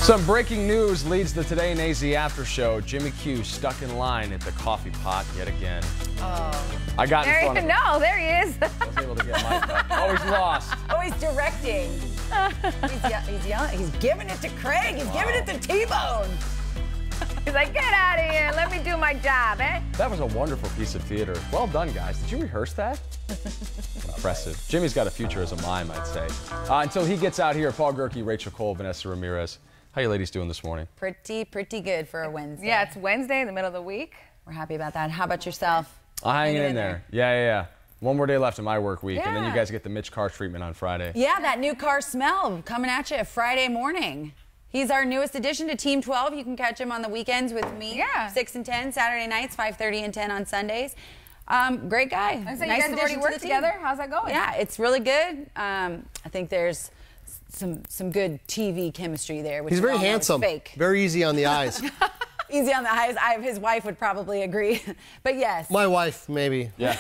Some breaking news leads the Today in AZ After Show. Jimmy Q stuck in line at the coffee pot yet again. Oh. I got in front of him. No, there he is. I was able to get my cup. Oh, he's lost. Oh, he's directing. He's yelling. He's giving it to Craig. He's giving it to T-Bone. He's like, get out of here. Let me do my job, eh? That was a wonderful piece of theater. Well done, guys. Did you rehearse that? Impressive. Jimmy's got a future as a mime, I'd say. Until he gets out here, Paul Gerke, Rachel Cole, Vanessa Ramirez. How you ladies doing this morning? Pretty good for a Wednesday. Yeah, it's Wednesday in the middle of the week. We're happy about that. How about yourself? I'm hanging in there. Yeah. One more day left in my work week, and then you Yeah. guys get the Mitch Carr treatment on Friday. Yeah, that new car smell coming at you Friday morning. He's our newest addition to Team 12. You can catch him on the weekends with me. Yeah. 6 and 10, Saturday nights, 5:30 and 10 on Sundays. Great guy. I say you guys have already worked together. How's that going? Yeah, it's really good. I think there's some good TV chemistry there. Which He's very we all know is handsome. Fake. Very easy on the eyes. Easy on the eyes. His wife would probably agree. But yes. My wife, maybe. Yeah.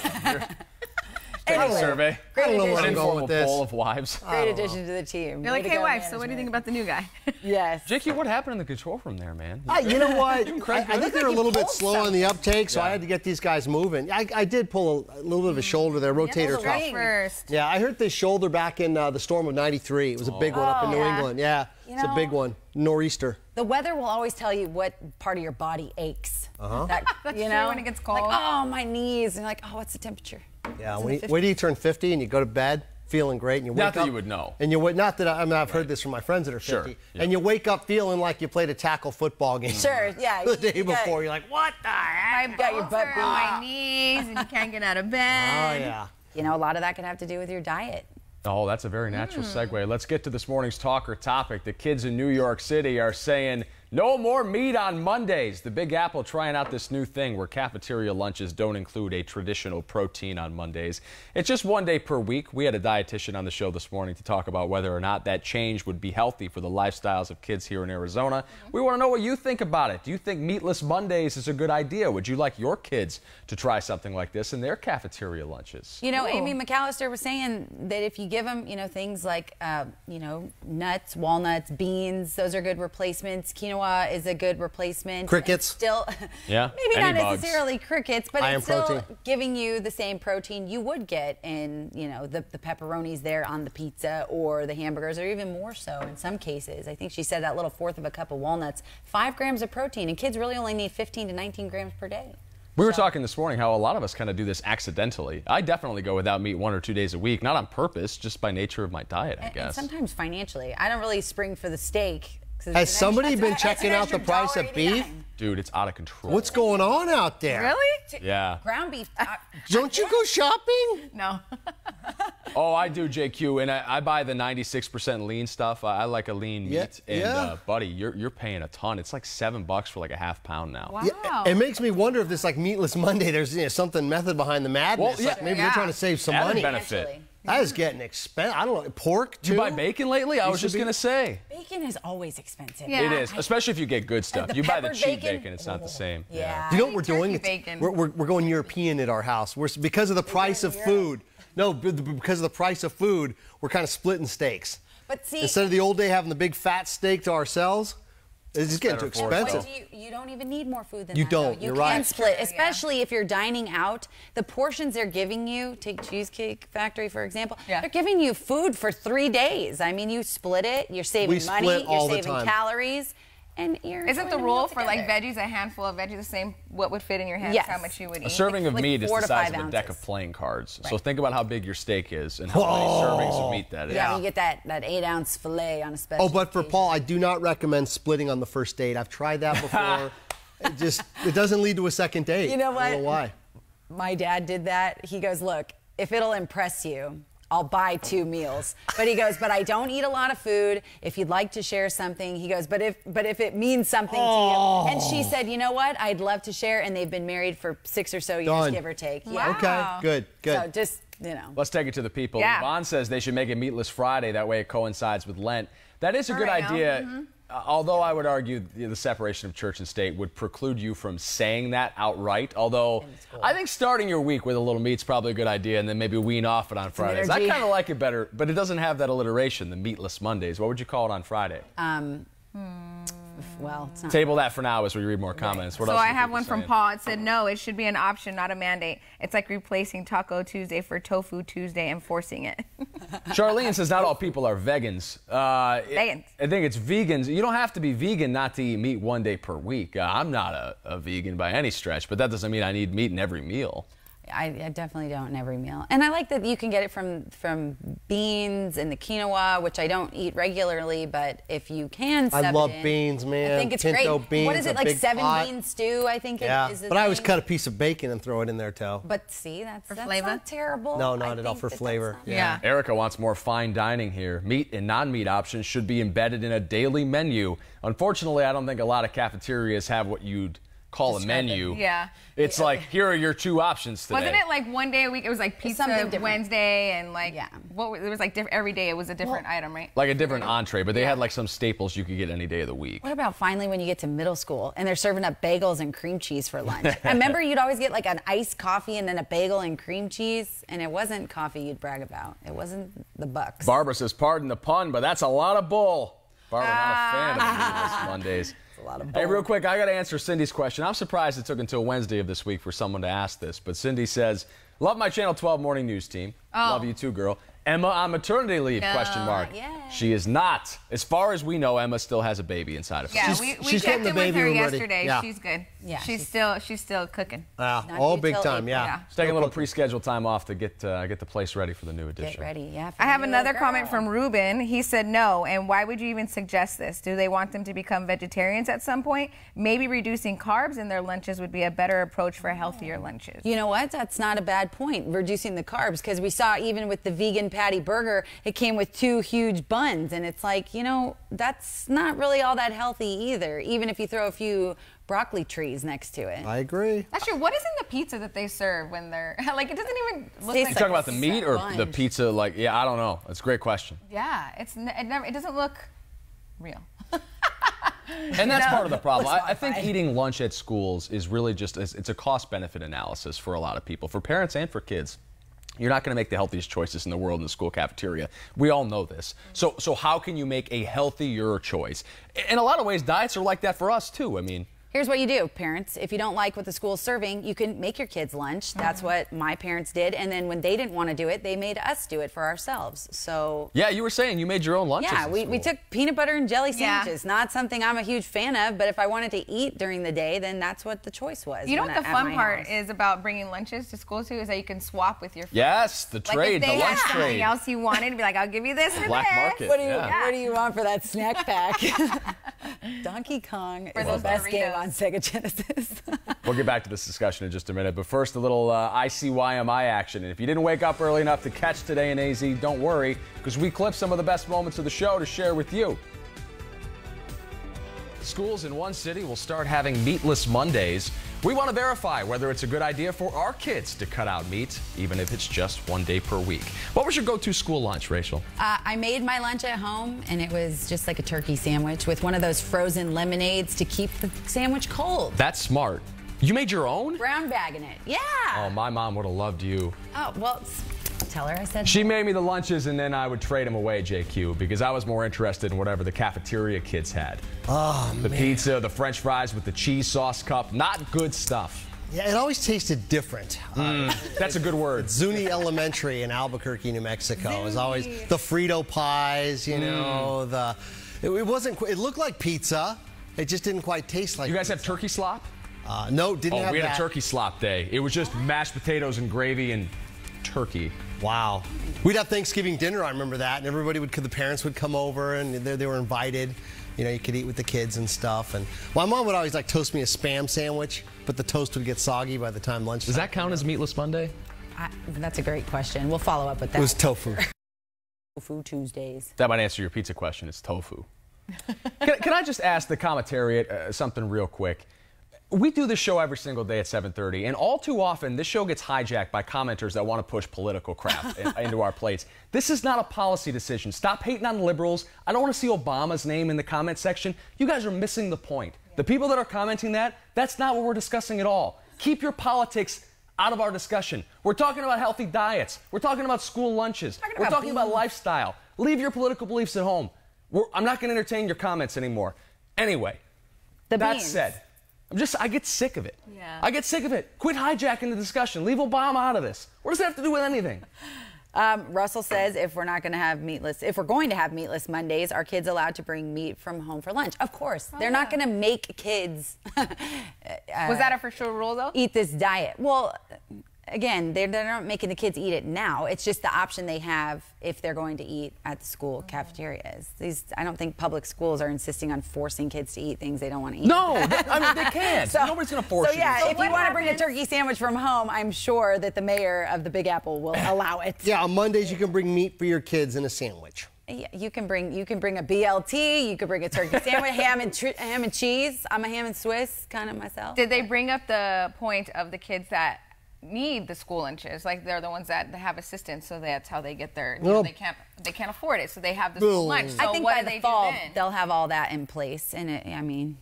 Anyway, Survey. Great I don't know addition. where I'm going Informal with this. poll of wives. Great addition to the team. You're like, Way to hey, go, wife, so what do you think management. about the new guy? Yes. Jakey, what happened in the control room there, man? You know what? Craig, I think they're a little bit slow on the uptake, so Yeah. I had to get these guys moving. I did pull a little bit of a shoulder there, rotator the cuff. ring. First. Yeah, I hurt this shoulder back in the storm of '93. It was a big one up in New yeah. England. Yeah, it's a know- big one. Nor'easter. The weather will always tell you what part of your body aches. That, That's you true know, when it gets cold. Like, oh, my knees. And you're like, oh, what's the temperature? Yeah, It's in when the you, wait till you turn 50 and you go to bed feeling great, and you wake Not up. that you would know. And you wait. Not that I've heard this from my friends that are 50. Sure, yeah. And you wake up feeling like you played a tackle football game. Sure, yeah. The day you got- before, you're like, what the heck? My got your bones butt hurt beat. on my knees, and you can't get out of bed. Oh yeah. You know, a lot of that can have to do with your diet. Oh, that's a very natural segue. Let's get to this morning's talk or topic. The kids in New York City are saying no more meat on Mondays. The Big Apple trying out this new thing where cafeteria lunches don't include a traditional protein on Mondays. It's just one day per week. We had a dietitian on the show this morning to talk about whether or not that change would be healthy for the lifestyles of kids here in Arizona. We want to know what you think about it. Do you think meatless Mondays is a good idea? Would you like your kids to try something like this in their cafeteria lunches? You know, Ooh. Amy McAllister was saying that if you give them, things like, nuts, walnuts, beans, those are good replacements. Quinoa is a good replacement. Crickets. And still, Yeah, maybe any not bugs. necessarily crickets, but Iron it's still protein. giving you the same protein you would get in, the pepperonis there on the pizza or the hamburgers, or even more so in some cases. I think she said that little fourth of a cup of walnuts, 5 grams of protein, and kids really only need 15 to 19 grams per day. We were talking this morning how a lot of us kind of do this accidentally. I definitely go without meat 1 or 2 days a week, not on purpose, just by nature of my diet, I And guess. sometimes financially. I don't really spring for the steak. Has somebody been checking out the price of beef? Dude, it's out of control. What's going on out there? Really? Yeah. Ground beef. Don't you go shopping? No. Oh, I do, JQ, and I buy the 96% lean stuff. I like a lean meat. Yeah, And, yeah. buddy, you're paying a ton. It's like $7 for like a half pound now. Wow. Yeah, it makes me wonder if this like meatless Monday, there's something method behind the madness. Well, yeah. Like maybe they're trying to save some Added money. benefit. Financially. That is getting expensive. I don't know. Pork too. You buy bacon lately? I was should just be- going to say. Bacon is always expensive. Yeah. It is, especially if you get good stuff. The You buy the peppered cheap bacon? bacon, it's not the same. Yeah. Do you know what we're Turkey doing? bacon. We're going European at our house. Because of the price of food. No, because of the price of food, we're kind of splitting steaks. But see, Instead of the old day having the big fat steak to ourselves, it's just getting too better for us, expensive. you don't even need more food than You that. don't. Though. You You're can right. split, Sure, especially if you're dining out. The portions they're giving you, take Cheesecake Factory for example, Yeah. they're giving you food for 3 days. I mean, you split it, you're saving We money, split all you're the saving time. calories, and you're Isn't enjoying the a rule meal for like together. veggies, a handful of veggies, the same what would fit in your hands, Yes. how much you would A eat? serving of like meat is 4 the to size 5 of a deck of ounces. playing cards. So Right. think about how big your steak is and how many servings of meat that is. Yeah, you get that 8-ounce fillet on a special. Oh, but for occasion. Paul, I do not recommend splitting on the first date. I've tried that before. It doesn't lead to a second date. You know what? I don't know why. My dad did that. He goes, look, if it'll impress you, I'll buy 2 meals. But he goes, but I don't eat a lot of food. If you'd like to share something, he goes, but if it means something to you. And she said, you know what? I'd love to share. And they've been married for 6 or so years, Done. give or take. Wow. Okay, good, good. So just, Let's take it to the people. Yeah. Yvonne says they should make it Meatless Friday. That way it coincides with Lent. That is a good right now. idea. Although I would argue the separation of church and state would preclude you from saying that outright. Although I think starting your week with a little meat's probably a good idea, and then maybe wean off it on Fridays. I energy. kind of like it better, but it doesn't have that alliteration, the Meatless Mondays. What would you call it on Friday? well, it's not. Table that for now as we read more comments. What So else I are have people one from saying? Paul. It said, no, it should be an option, not a mandate. It's like replacing Taco Tuesday for Tofu Tuesday and forcing it. Charlene says not all people are vegans. Vegans. I think it's vegans. You don't have to be vegan not to eat meat one day per week. I'm not a vegan by any stretch, but that doesn't mean I need meat in every meal. I definitely don't in every meal. And I like that you can get it from beans and the quinoa, which I don't eat regularly, but if you can stuff I love it in, beans, man. I think it's Pinto great. beans, What is it, a like big 7 pot. bean stew, I think Yeah, it is the but I always thing. cut a piece of bacon and throw it in there, too. But see, that's flavor? not terrible. No, not I at all, think for that's flavor. not- Yeah. Erica wants more fine dining here. Meat and non-meat options should be embedded in a daily menu. Unfortunately, I don't think a lot of cafeterias have what you'd call a Describe it. menu. Yeah. It's like, here are your 2 options today. Wasn't it like one day a week? It was like pizza something different. Wednesday and like, Yeah. it was like every day it was a different item, right? Like a different entree, but they Yeah. had like some staples you could get any day of the week. What about finally when you get to middle school and they're serving up bagels and cream cheese for lunch? I remember you'd always get like an iced coffee and then a bagel and cream cheese, and it wasn't coffee you'd brag about. It wasn't the bucks. Barbara says, pardon the pun, but that's a lot of bull. Barbara, not a fan of meatless Mondays. a lot of Hey, bull. real quick, I got to answer Cindy's question. I'm surprised it took until Wednesday of this week for someone to ask this, but Cindy says, love my Channel 12 morning news team. Love you too, girl. Emma on maternity leave, question mark. yeah. She is not. As far as we know, Emma still has a baby inside of her. Yeah, She's- we she's checked getting the in with baby her room ready. yesterday. Yeah. She's good. Yeah, She's still cooking. All you big till time, April. yeah. Yeah. She's taking a little pre-scheduled time off to get the place ready for the new edition. Get ready, yeah. for I have the another little comment girl. from Ruben. He said no, and why would you even suggest this? Do they want them to become vegetarians at some point? Maybe reducing carbs in their lunches would be a better approach for healthier lunches. You know what? That's not a bad point, reducing the carbs, because we saw even with the vegan patty burger, it came with 2 huge buns, and it's like, you know, that's not really all that healthy either, even if you throw a few broccoli trees next to it. I agree. Actually, what is in the pizza that they serve when they're like? It doesn't even look Tastes like. You talking about the meat or the Sponge. pizza? Like, yeah, I don't know. That's a great question. Yeah, it doesn't look real. And that's part of the problem. Looks I think fine. eating lunch at schools is really just, it's a cost-benefit analysis for a lot of people, for parents and for kids. You're not going to make the healthiest choices in the world in the school cafeteria. We all know this. So how can you make a healthier choice? In a lot of ways, diets are like that for us, too. I mean, Here's what you do, parents. If you don't like what the school's serving, you can make your kids lunch. That's what my parents did. And then when they didn't want to do it, they made us do it for ourselves. So yeah, you were saying you made your own lunches. yeah, in we school. took peanut butter and jelly Yeah. sandwiches. Not something I'm a huge fan of, but if I wanted to eat during the day, then that's what the choice was. You know when what the at fun my part house. is about bringing lunches to school too is that you can swap with your friends. Yes, the Like trade, if the they lunch had something trade. else you wanted, be like, I'll give you this and Black this. market. What do you Yeah. What do you want for that snack pack? Donkey Kong is the those best game Doritos. on Sega Genesis. We'll get back to this discussion in just a minute, but first a little ICYMI action. And if you didn't wake up early enough to catch Today in AZ, don't worry, because we clipped some of the best moments of the show to share with you. Schools in one city will start having meatless Mondays. We want to verify whether it's a good idea for our kids to cut out meat, even if it's just one day per week. What was your go-to school lunch, Rachel? I made my lunch at home, and it was just like a turkey sandwich with one of those frozen lemonades to keep the sandwich cold. That's smart. You made your own? Brown bagging it. Yeah. Oh, my mom would have loved you. Oh, well, tell her I said She made me the lunches, and then I would trade them away, JQ, because I was more interested in whatever the cafeteria kids had. Oh, The pizza, the French fries with the cheese sauce cup, not good stuff. Yeah, it always tasted different. That's a good word. Zuni Elementary in Albuquerque, New Mexico is always the Frito pies, you know, it wasn't, it looked like pizza. It just didn't quite taste like You guys pizza. have turkey slop? No, didn't Oh, have we had that. a turkey slop day. It was just mashed potatoes and gravy and turkey. Wow. We'd have Thanksgiving dinner, I remember that, and everybody would, the parents would come over and they were invited. You know, you could eat with the kids and stuff. And my mom would always like toast me a Spam sandwich, but the toast would get soggy by the time lunch. Does that count as Meatless Monday? That's a great question. We'll follow up with that. It was tofu. Tofu Tuesdays. That might answer your pizza question. It's tofu. Can I just ask the commentariat something real quick? We do this show every single day at 7:30, and all too often this show gets hijacked by commenters that want to push political crap into our plates. This is not a policy decision. Stop hating on liberals. I don't want to see Obama's name in the comment section. You guys are missing the point. The people that are commenting that's not what we're discussing at all. Keep your politics out of our discussion. We're talking about healthy diets. We're talking about school lunches. We're talking about lifestyle. Leave your political beliefs at home. I'm not going to entertain your comments anymore. Anyway, The That beans. said, I get sick of it. Yeah. I get sick of it. Quit hijacking the discussion. Leave Obama out of this. What does that have to do with anything? Russell says if we're going to have meatless Mondays, are kids allowed to bring meat from home for lunch? Of course. They're not going to make kids Was that a for sure rule, though? eat this diet. Well, again, they're not making the kids eat it now. It's just the option they have if they're going to eat at the school cafeterias. I don't think public schools are insisting on forcing kids to eat things they don't want to eat. No, they can't. Nobody's going to force you. So yeah, to. if you want to bring a turkey sandwich from home, I'm sure that the mayor of the Big Apple will allow it. Yeah, on Mondays you can bring meat for your kids in a sandwich. Yeah, you can bring a BLT, you could bring a turkey sandwich, ham and cheese. I'm a ham and Swiss kind of myself. Did they bring up the point of the kids that need the school lunches? Like they're the ones that have assistants, so that's how they get their. You know, they can't afford it, so they have the school lunch. So I think what by do the they fall do then? they'll have all that in place, and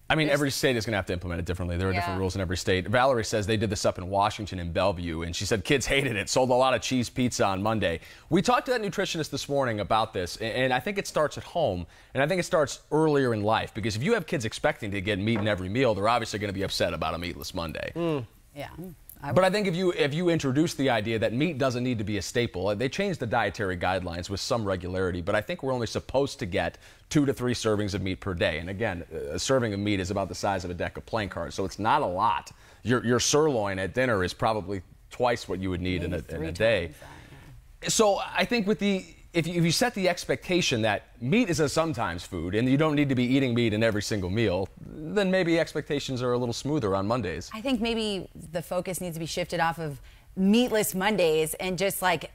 Every state is going to have to implement it differently. There are different rules in every state. Valerie says they did this up in Washington in Bellevue, and she said kids hated it, sold a lot of cheese pizza on Monday. We talked to that nutritionist this morning about this, and I think it starts at home, and I think it starts earlier in life, because if you have kids expecting to get meat in every meal, they're obviously going to be upset about a meatless Monday. yeah. But I think if you introduce the idea that meat doesn't need to be a staple, they changed the dietary guidelines with some regularity, but I think we're only supposed to get 2 to 3 servings of meat per day. And again, a serving of meat is about the size of a deck of playing cards, so it's not a lot. Your sirloin at dinner is probably twice what you would need in a day. So I think if you set the expectation that meat is a sometimes food and you don't need to be eating meat in every single meal, then maybe expectations are a little smoother on Mondays. I think maybe the focus needs to be shifted off of meatless Mondays and just like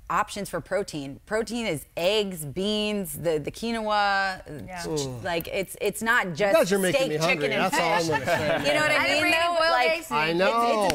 options for protein. Protein is eggs, beans, the quinoa. Like it's not just You guys are making steak, me hungry. chicken, and That's all I'm fish. going to say. You know what I mean? bring though? boiled Like, eggs. I know.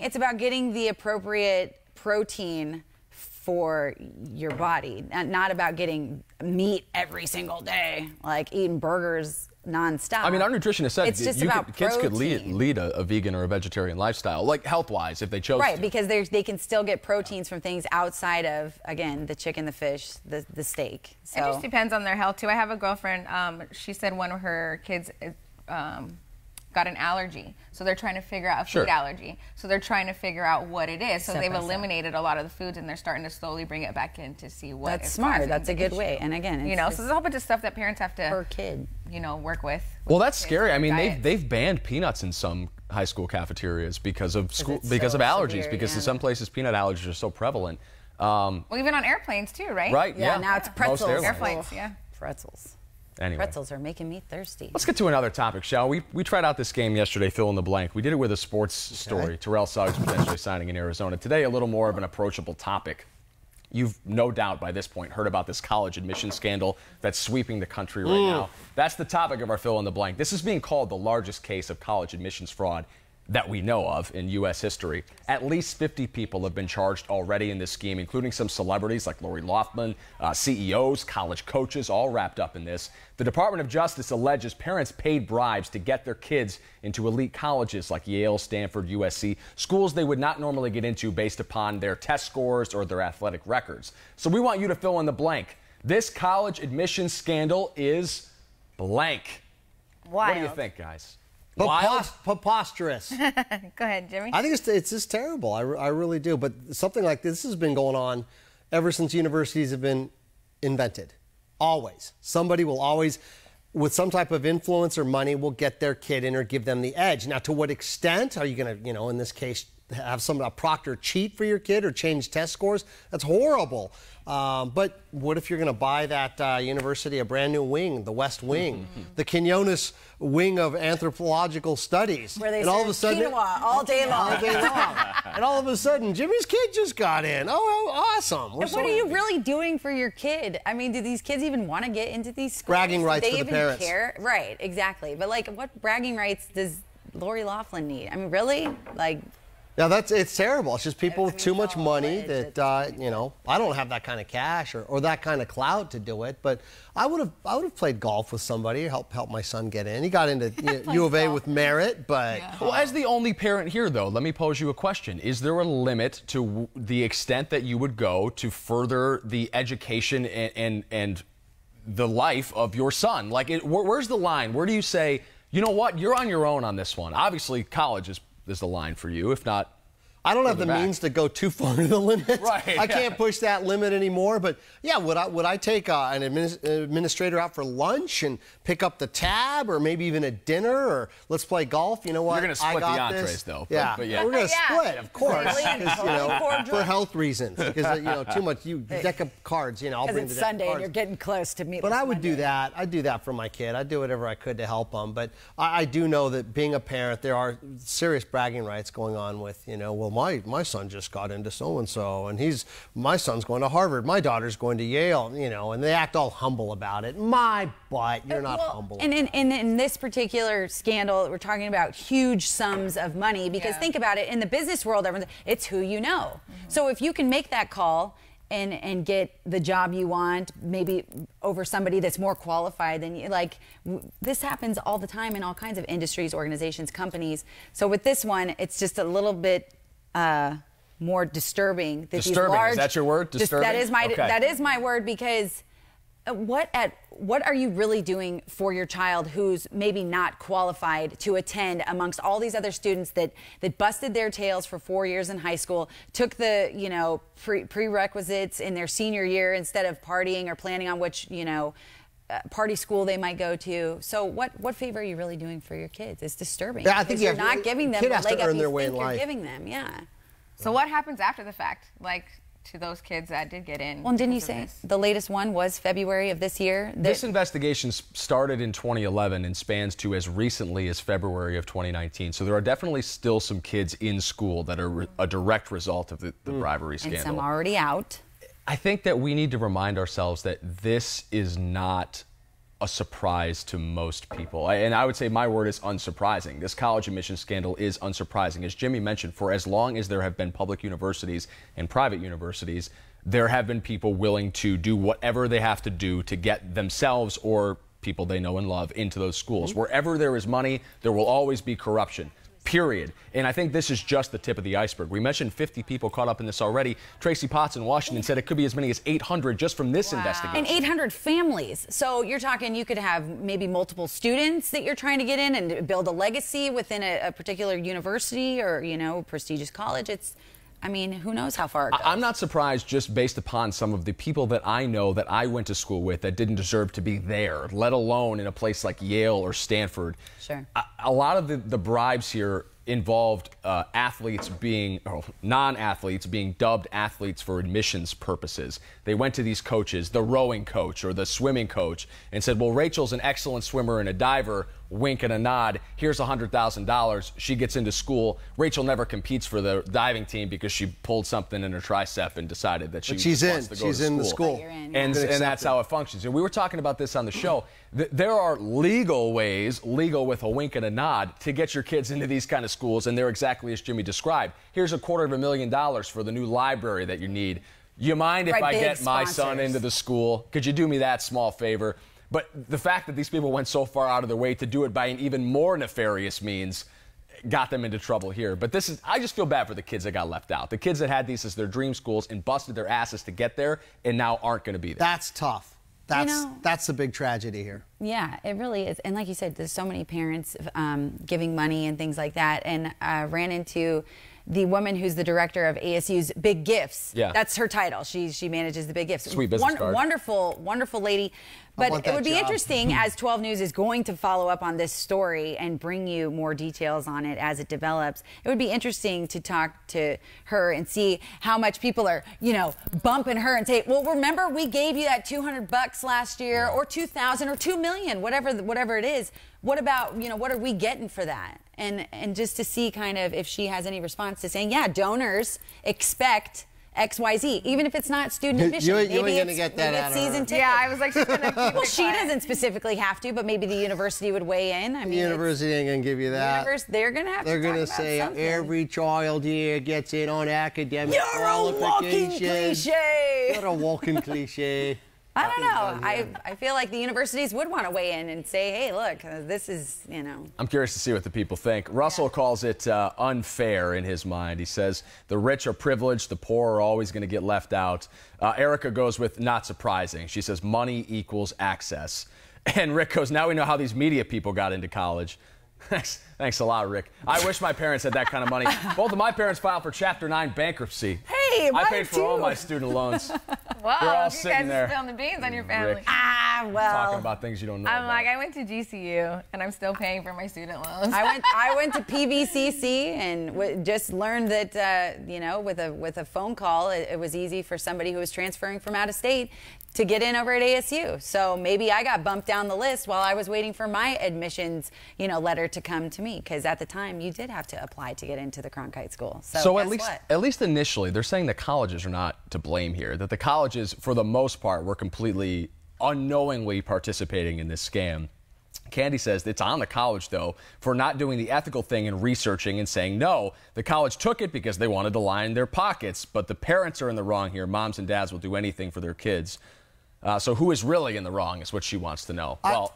It's about getting the appropriate protein for your body, not about getting meat every single day, like eating burgers nonstop. I mean, our nutritionist said it's just about kids could protein. lead a vegan or a vegetarian lifestyle, like health-wise, if they chose Right, to. because they can still get proteins from things outside of, again, the chicken, the fish, the steak. So It just depends on their health too. I have a girlfriend. She said one of her kids got an allergy, so they're trying to figure out a food allergy. So they're trying to figure out what it is. So they've eliminated a lot of the foods, and they're starting to slowly bring it back in to see what. That's is smart. causing That's the a good issue. way. And again, it's So there's a whole bunch of stuff that parents have to per kid. work with. Well, that's kids scary. I and mean, diets. they've banned peanuts in some high school cafeterias because of it's of allergies. severe, Because in yeah. some places peanut allergies are so prevalent. Well, even on airplanes too, right? Right? Yeah, now it's Most pretzels. airlines. Airplanes, yeah. Pretzels. Anyway. Pretzels are making me thirsty. Let's get to another topic, shall we? We tried out this game yesterday, fill in the blank. We did it with a sports story. Terrell Suggs potentially signing in Arizona. Today, a little more of an approachable topic. You've no doubt by this point heard about this college admission scandal that's sweeping the country right now. That's the topic of our fill in the blank. This is being called the largest case of college admissions fraud that we know of in U.S. history. At least 50 people have been charged already in this scheme, including some celebrities like Lori Loughlin, CEOs, college coaches, all wrapped up in this. The Department of Justice alleges parents paid bribes to get their kids into elite colleges like Yale, Stanford, USC, schools they would not normally get into based upon their test scores or their athletic records. So we want you to fill in the blank. This college admissions scandal is blank. What do you think, guys? Wild? Preposterous. Go ahead, Jimmy. I think it's just terrible. I really do. But something like this has been going on ever since universities have been invented. Always. Somebody will always, with some type of influence or money, will get their kid in or give them the edge. Now, to what extent are you going to, in this case, have a proctor cheat for your kid or change test scores? That's horrible. But what if you're going to buy that university a brand new wing, the West Wing, the Quinones wing of anthropological studies? Where they and all of a serve sudden, quinoa all day long. all day long. And all of a sudden, Jimmy's kid just got in. Oh, awesome. We're And what are you really doing for your kid? I mean, do these kids even want to get into these schools? Bragging rights do for they the even parents. care? Right, exactly. But like, what bragging rights does Lori Loughlin need? I mean, really? Like, Yeah, it's terrible. It's just people with I mean, too it's much all money alleged that I don't have that kind of cash or that kind of clout to do it. But I would have played golf with somebody, help my son get in. He got into U of A with merit, but Well, as the only parent here, though, let me pose you a question. Is there a limit to the extent that you would go to further the education and the life of your son. Like, where's the line? Where do you say, you know what, you're on your own on this one? Obviously, college is the line for you, if not. I don't have the means to go too far to the limit. Right, I can't push that limit anymore. But yeah, would I take an administrator out for lunch and pick up the tab, or maybe even a dinner, or let's play golf? You know what? You're going to split the entrees, though. Yeah, but yeah. We're going to split, of course, for health reasons. Because too much deck of cards. I'll bring the deck of cards. Because it's Sunday and you're getting close to me. But I would do that. I'd do that for my kid. I'd do whatever I could to help him. But I do know that being a parent, there are serious bragging rights going on with, well, my son just got into so-and-so, and my son's going to Harvard, my daughter's going to Yale, and they act all humble about it. My butt, you're not humble. And in this particular scandal, we're talking about huge sums of money, because think about it, in the business world, it's who you know. So if you can make that call and get the job you want, maybe over somebody that's more qualified than you. This happens all the time in all kinds of industries, organizations, companies. So with this one, it's just a little bit more disturbing. That disturbing, these large, is that your word? Disturbing? That is my word, because what are you really doing for your child who's maybe not qualified to attend amongst all these other students that busted their tails for 4 years in high school, took the prerequisites in their senior year instead of partying or planning on which party school they might go to. So what favor are you really doing for your kids? It's disturbing. Yeah, I think you're not giving them the leg up you think you're giving them. Yeah. So what happens after the fact? To those kids that did get in. Well, didn't you say the latest one was February of this year? This investigation started in 2011 and spans to as recently as February of 2019. So there are definitely still some kids in school that are a direct result of the bribery scandal. And some already out. I think that we need to remind ourselves that this is not a surprise to most people. And I would say my word is unsurprising. This college admissions scandal is unsurprising. As Jimmy mentioned, for as long as there have been public universities and private universities, there have been people willing to do whatever they have to do to get themselves or people they know and love into those schools. Wherever there is money, there will always be corruption. Period. And I think this is just the tip of the iceberg. We mentioned 50 people caught up in this already. Tracy Potts in Washington said it could be as many as 800 just from this investigation. And 800 families. So you're talking you could have maybe multiple students that you're trying to get in and build a legacy within a particular university or, prestigious college. Who knows how far it goes. I'm not surprised just based upon some of the people that I know that I went to school with that didn't deserve to be there, let alone in a place like Yale or Stanford. Sure. A lot of the bribes here involved non-athletes being dubbed athletes for admissions purposes. They went to these coaches, the rowing coach or the swimming coach, and said, well, Rachel's an excellent swimmer and a diver, wink and a nod, here's $100,000. She gets into school. Rachel never competes for the diving team because she pulled something in her tricep and decided that she's in the school. And that's how it functions. And we were talking about this on the show. There are legal ways, legal with a wink and a nod, to get your kids into these kind of schools, and they're exactly as Jimmy described. Here's $250,000 for the new library that you need. You mind if I get my son into the school? Could you do me that small favor? But the fact that these people went so far out of their way to do it by an even more nefarious means got them into trouble here. But I just feel bad for the kids that got left out. The kids that had these as their dream schools and busted their asses to get there and now aren't going to be there. That's tough. That's the big tragedy here. Yeah, it really is. And like you said, there's so many parents giving money and things like that. And I ran into the woman who's the director of ASU's Big Gifts. Yeah. That's her title. She manages the Big Gifts. Sweet business card. Wonderful lady. But it would be interesting as 12 News is going to follow up on this story and bring you more details on it as it develops. It would be interesting to talk to her and see how much people are, bumping her and say, well, remember we gave you that $200 last year or $2,000 or $2 million, whatever it is. What about, what are we getting for that? And just to see kind of if she has any response to saying, yeah, donors expect XYZ, even if it's not student admission. You ain't going to get that out of her. Season ticket. Yeah, I was like, she's going to well, she doesn't specifically have to, but maybe the university would weigh in. The university ain't going to give you that. They're going to have They're going to say every child here gets in on academic qualification. You're a walking cliche. You're a walking cliche. I don't know. I feel like the universities would want to weigh in and say, hey, look, this is, you know. I'm curious to see what the people think. Russell calls it unfair in his mind. He says the rich are privileged, the poor are always going to get left out. Erica goes with not surprising. She says money equals access. And Rick goes, now we know how these media people got into college. Thanks a lot, Rick. I wish my parents had that kind of money. Both of my parents filed for Chapter 9 bankruptcy. Hey, I paid for all my student loans. Wow, They're all you sitting guys there. spilling the beans on your family. Rick, Well, talking about things you don't know I'm about. like, I went to GCU, and I'm still paying for my student loans. I went to PVCC and just learned that you know, with a phone call, it was easy for somebody who was transferring from out of state to get in over at ASU. So maybe I got bumped down the list while I was waiting for my admissions, you know, letter to come to me, because at the time you did have to apply to get into the Cronkite School. So at least initially, they're saying the colleges are not to blame here. That the colleges, for the most part, were completely unknowingly participating in this scam. Candy says it's on the college, though, for not doing the ethical thing and researching and saying no. The college took it because they wanted to line their pockets, but the parents are in the wrong here. Moms and dads will do anything for their kids. So who is really in the wrong is what she wants to know. Well,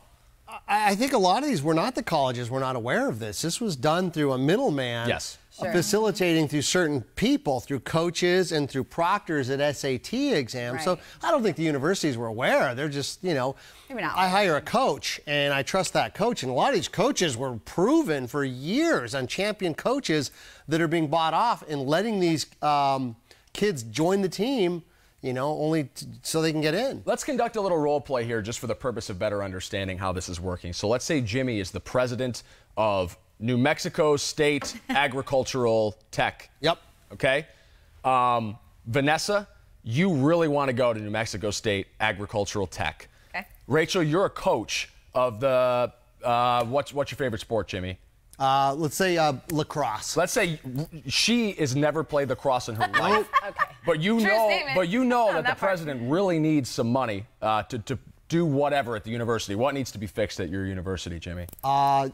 I think a lot of these were not the colleges were not aware of this. This was done through a middleman. Yes. Facilitating through certain people, through coaches and through proctors at SAT exams. Right. So I don't think the universities were aware. They're just, you know, Maybe not. I hire a coach and I trust that coach. And a lot of these coaches were proven for years on champion coaches that are being bought off and letting these kids join the team, you know, only so they can get in. let's conduct a little role play here just for the purpose of better understanding how this is working. So let's say Jimmy is the president of New Mexico State Agricultural Tech. Yep. Okay? Vanessa, you really want to go to New Mexico State Agricultural Tech. Okay. Rachel, you're a coach of the, what's your favorite sport, Jimmy? Let's say lacrosse. Let's say she has never played lacrosse in her life. Okay. But you True know, statement. but you know On that the that part. president really needs some money to do whatever at the university. What needs to be fixed at your university, Jimmy? The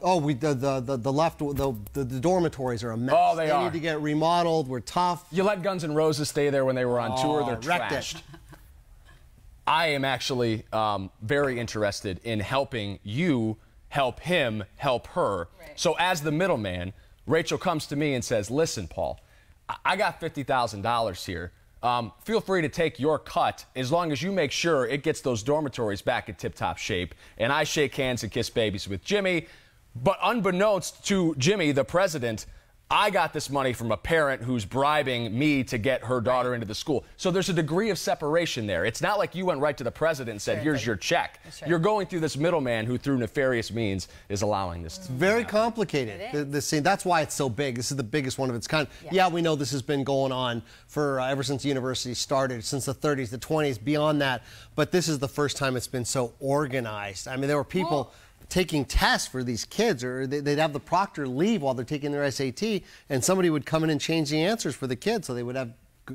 dormitories are a mess. Oh, they are. need to get remodeled. We're tough. You let Guns N' Roses stay there when they were on tour. They're wrecked it. trashed. I am actually very interested in helping you help him help her. Right. So as the middleman, Rachel comes to me and says, listen, Paul, I got $50,000 here. Feel free to take your cut as long as you make sure it gets those dormitories back in tip-top shape. And I shake hands and kiss babies with Jimmy. But unbeknownst to Jimmy, the president, I got this money from a parent who's bribing me to get her daughter into the school. So there's a degree of separation there. It's not like you went right to the president and said, here's your check. You're going through this middleman who, through nefarious means, is allowing this to Very complicated. This scene. That's why it's so big. This is the biggest one of its kind. Yeah, we know this has been going on for ever since the university started, since the 30s, the 20s, beyond that. But this is the first time it's been so organized. I mean, there were people taking tests for these kids, or they'd have the proctor leave while they're taking their SAT, and somebody would come in and change the answers for the kids so they would have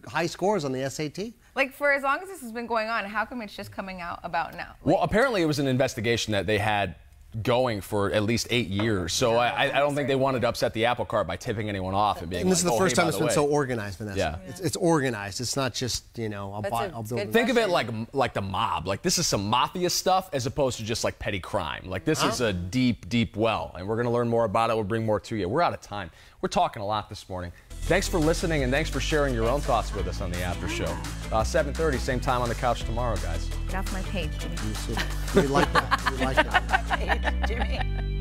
high scores on the SAT. Like, for as long as this has been going on, how come it's just coming out about now? Well, apparently it was an investigation that they had going for at least 8 years. So I don't think they wanted to upset the apple cart by tipping anyone off and being And this is the like, first hey, time by it's the been way. so organized, Vanessa. Yeah. It's organized. It's not just, you know, I'll build it. Think of it like the mob. Like, this is some mafia stuff as opposed to just like petty crime. Like, this is a deep, deep well, and we're going to learn more about it. We'll bring more to you. We're out of time. We're talking a lot this morning. Thanks for listening, and thanks for sharing your own thoughts with us on the after show. 7:30, same time on the couch tomorrow, guys. Get off my page, Jimmy. We like that. We like that. Jimmy.